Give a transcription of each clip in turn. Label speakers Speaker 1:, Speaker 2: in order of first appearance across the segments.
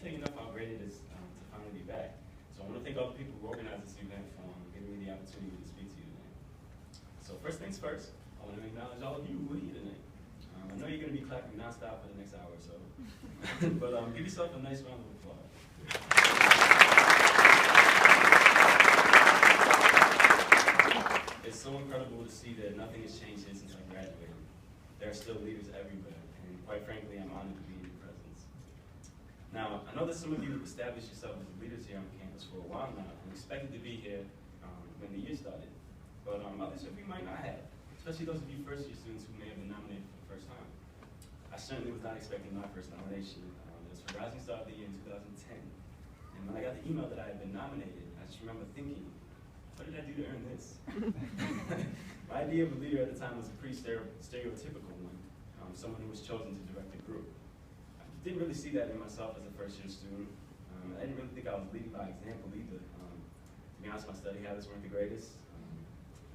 Speaker 1: tell you enough how great it is to finally be back. So I want to thank all the people who organized this event for giving me the opportunity to speak to you today. So first things first, I want to acknowledge all of you who are here tonight. I know you're going to be clapping nonstop for the next hour or so, but give yourself a nice round of applause. It's so incredible to see that nothing has changed here since I graduated. There are still leaders everywhere, and quite frankly, I'm honored to be in your presence. Now, I know that some of you have established yourself as leaders here on campus for a while now, and expected to be here when the year started. But others of you might not have, especially those of you first-year students who may have been nominated for the first time. I certainly was not expecting my first nomination. It was for Rising Star of the Year in 2010. And when I got the email that I had been nominated, I just remember thinking, what did I do to earn this? My idea of a leader at the time was a pretty stereotypical one, someone who was chosen to direct a group. I didn't really see that in myself as a first-year student. I didn't really think I was leading by example either. To be honest, my study habits weren't the greatest.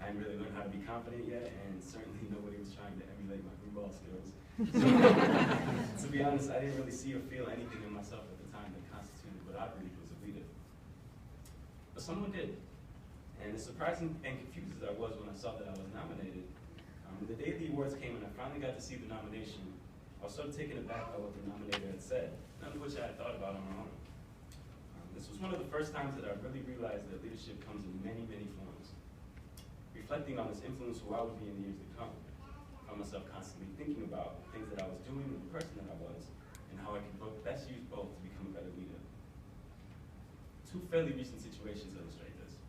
Speaker 1: I hadn't really learned how to be confident yet, and certainly nobody was trying to emulate my blue ball skills. So, to be honest, I didn't really see or feel anything in myself at the time that constituted what I believed was a leader. But someone did. And as surprising and confused as I was when I saw that I was nominated, the day the awards came and I finally got to see the nomination, I was sort of taken aback by what the nominator had said, none of which I had thought about on my own. This was one of the first times that I really realized that leadership comes in many, many forms. Reflecting on this influence who I would be in the years to come, I found myself constantly thinking about the things that I was doing and the person that I was, and how I could best use both to become a better leader. Two fairly recent situations illustrate this.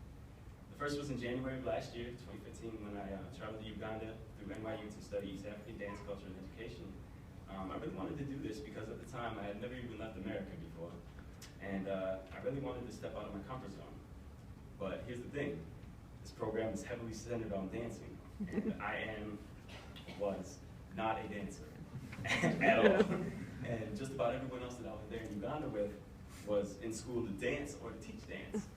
Speaker 1: The first was in January of last year, 2015, when I traveled to Uganda through NYU to study East African dance culture and education. I really wanted to do this because at the time I had never even left America before, and I really wanted to step out of my comfort zone. But here's the thing, this program is heavily centered on dancing, and I was not a dancer at all. And just about everyone else that I was there in Uganda with was in school to dance or to teach dance.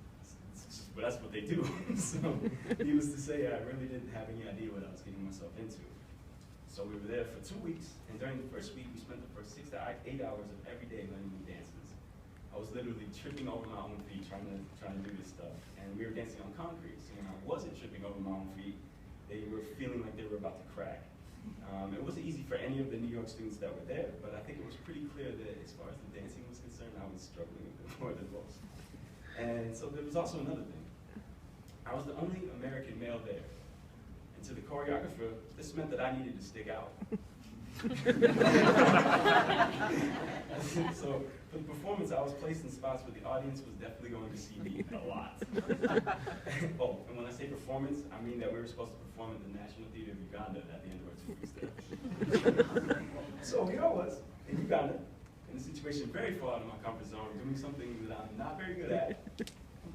Speaker 1: But that's what they do. So, needless to say, I really didn't have any idea what I was getting myself into. So we were there for 2 weeks, and during the first week, we spent the first 6 to 8 hours of every day learning new dances. I was literally tripping over my own feet trying to do this stuff. And we were dancing on concrete, so when I wasn't tripping over my own feet, they were feeling like they were about to crack. It wasn't easy for any of the New York students that were there, but I think it was pretty clear that as far as the dancing was concerned, I was struggling a bit more than most. And so there was also another thing. I was the only American male there. And to the choreographer, this meant that I needed to stick out. So for the performance, I was placed in spots where the audience was definitely going to see me a lot. Oh, and when I say performance, I mean that we were supposed to perform at the National Theater of Uganda at the end of our 2 weeks there. So here I was, in Uganda, in a situation very far out of my comfort zone, doing something that I'm not very good at.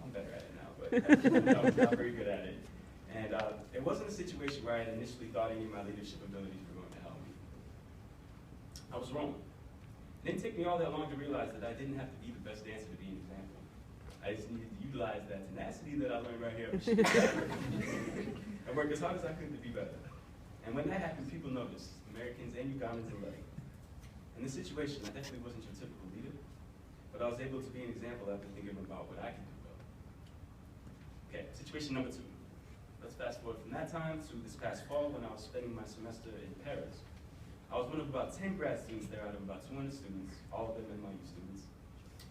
Speaker 1: I'm better at it now, but I was not very good at it. And it wasn't a situation where I had initially thought any of my leadership abilities were going to help me. I was wrong. It didn't take me all that long to realize that I didn't have to be the best dancer to be an example. I just needed to utilize that tenacity that I learned right here and work as hard as I could to be better. And when that happened, people noticed, Americans and Ugandans alike. In this situation, I definitely wasn't your typical leader, but I was able to be an example after thinking about what I could do well. Okay, situation number 2. Let's fast forward from that time to this past fall when I was spending my semester in Paris. I was one of about 10 grad students there out of about 200 students, all of them NYU students.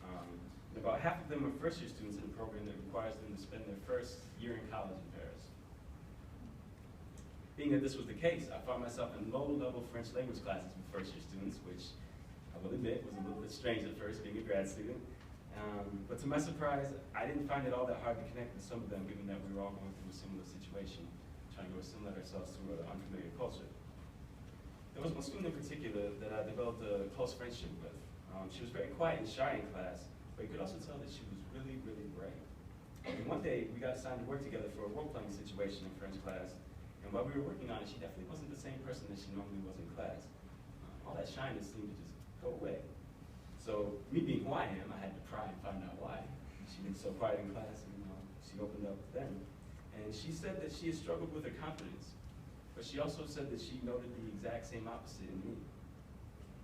Speaker 1: And about half of them are first-year students in a program that requires them to spend their first year in college in Paris. Being that this was the case, I found myself in low-level French language classes with first-year students, which I will admit was a little bit strange at first, being a grad student. But to my surprise, I didn't find it all that hard to connect with some of them, given that we were all going through a similar situation, trying to assimilate ourselves to an unfamiliar culture. There was one student in particular that I developed a close friendship with. She was very quiet and shy in class, but you could also tell that she was really, really bright. And one day, we got assigned to work together for a role-playing situation in French class, and while we were working on it, she definitely wasn't the same person that she normally was in class. All that shyness seemed to just go away. So, me being who I am, I had to pry and find out why. She was so quiet in class, and she opened up then. And she said that she had struggled with her confidence, but she also said that she noted the exact same opposite in me.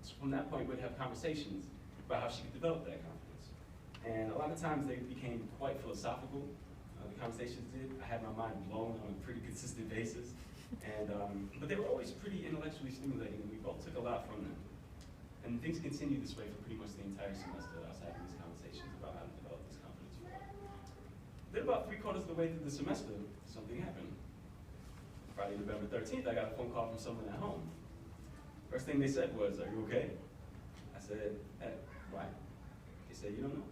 Speaker 1: So from that point, we'd have conversations, about how she could develop that confidence. And a lot of times they became quite philosophical. The conversations did. I had my mind blown on a pretty consistent basis. And, but they were always pretty intellectually stimulating, and we both took a lot from them. And things continued this way for pretty much the entire semester. I was having these conversations about how to develop this confidence. Then about 3/4 of the way through the semester, something happened. Friday, November 13th, I got a phone call from someone at home. First thing they said was, "Are you okay?" I said, "Hey, why?" They said, "You don't know?"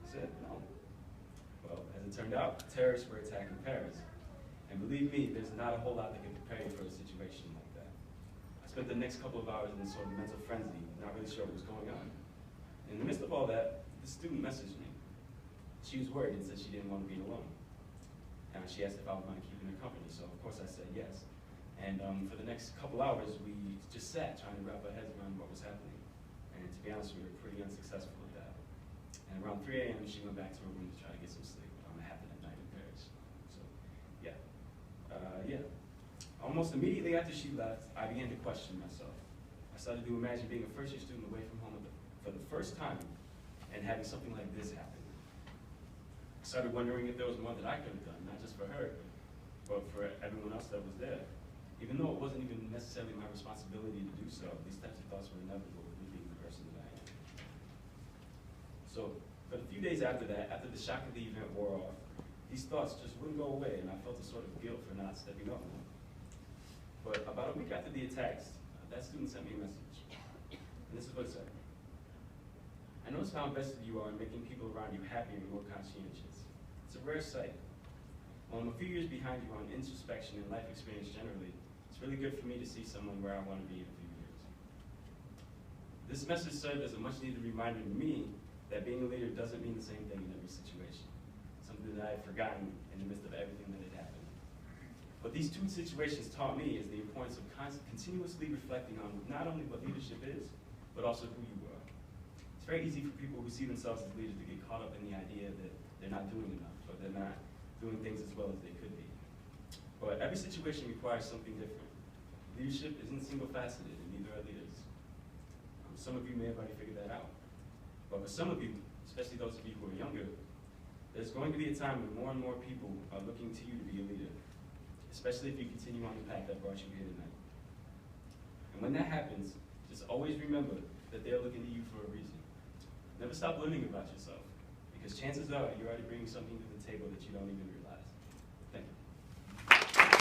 Speaker 1: I said, "No." Well, as it turned out, terrorists were attacking Paris. And believe me, there's not a whole lot that can prepare you for a situation like that. I spent the next couple of hours in a sort of mental frenzy, not really sure what was going on. In the midst of all that, the student messaged me. She was worried and said she didn't want to be alone. And she asked if I would mind keeping her company, so of course I said yes. And for the next couple hours, we just sat trying to wrap our heads around what was happening. And to be honest, we were pretty unsuccessful at that. And around 3 a.m., she went back to her room to try to get some sleep. It happened at night in Paris. So, yeah. Almost immediately after she left, I began to question myself. I started to imagine being a first-year student away from home for the first time and having something like this happen. I started wondering if there was more that I could have done, not just for her, but for everyone else that was there. Even though it wasn't even necessarily my responsibility to do so, these types of thoughts were inevitable with being the person that I am. So, for the few days after that, after the shock of the event wore off, these thoughts just wouldn't go away, and I felt a sort of guilt for not stepping up. But about a week after the attacks, that student sent me a message. And this is what it said. "I notice how invested you are in making people around you happier and more conscientious. It's a rare sight. While I'm a few years behind you on introspection and life experience generally, it's really good for me to see someone where I want to be in a few years." This message served as a much-needed reminder to me that being a leader doesn't mean the same thing in every situation, something that I had forgotten in the midst of everything that had happened. What these two situations taught me is the importance of continuously reflecting on not only what leadership is, but also who you are. It's very easy for people who see themselves as leaders to get caught up in the idea that they're not doing enough, or they're not doing things as well as they could be. But every situation requires something different. Leadership isn't single-faceted, and neither are leaders. Some of you may have already figured that out. But for some of you, especially those of you who are younger, there's going to be a time when more and more people are looking to you to be a leader, especially if you continue on the path that brought you here tonight. And when that happens, just always remember that they're looking to you for a reason. Never stop learning about yourself, because chances are you're already bringing something to the table that you don't even realize.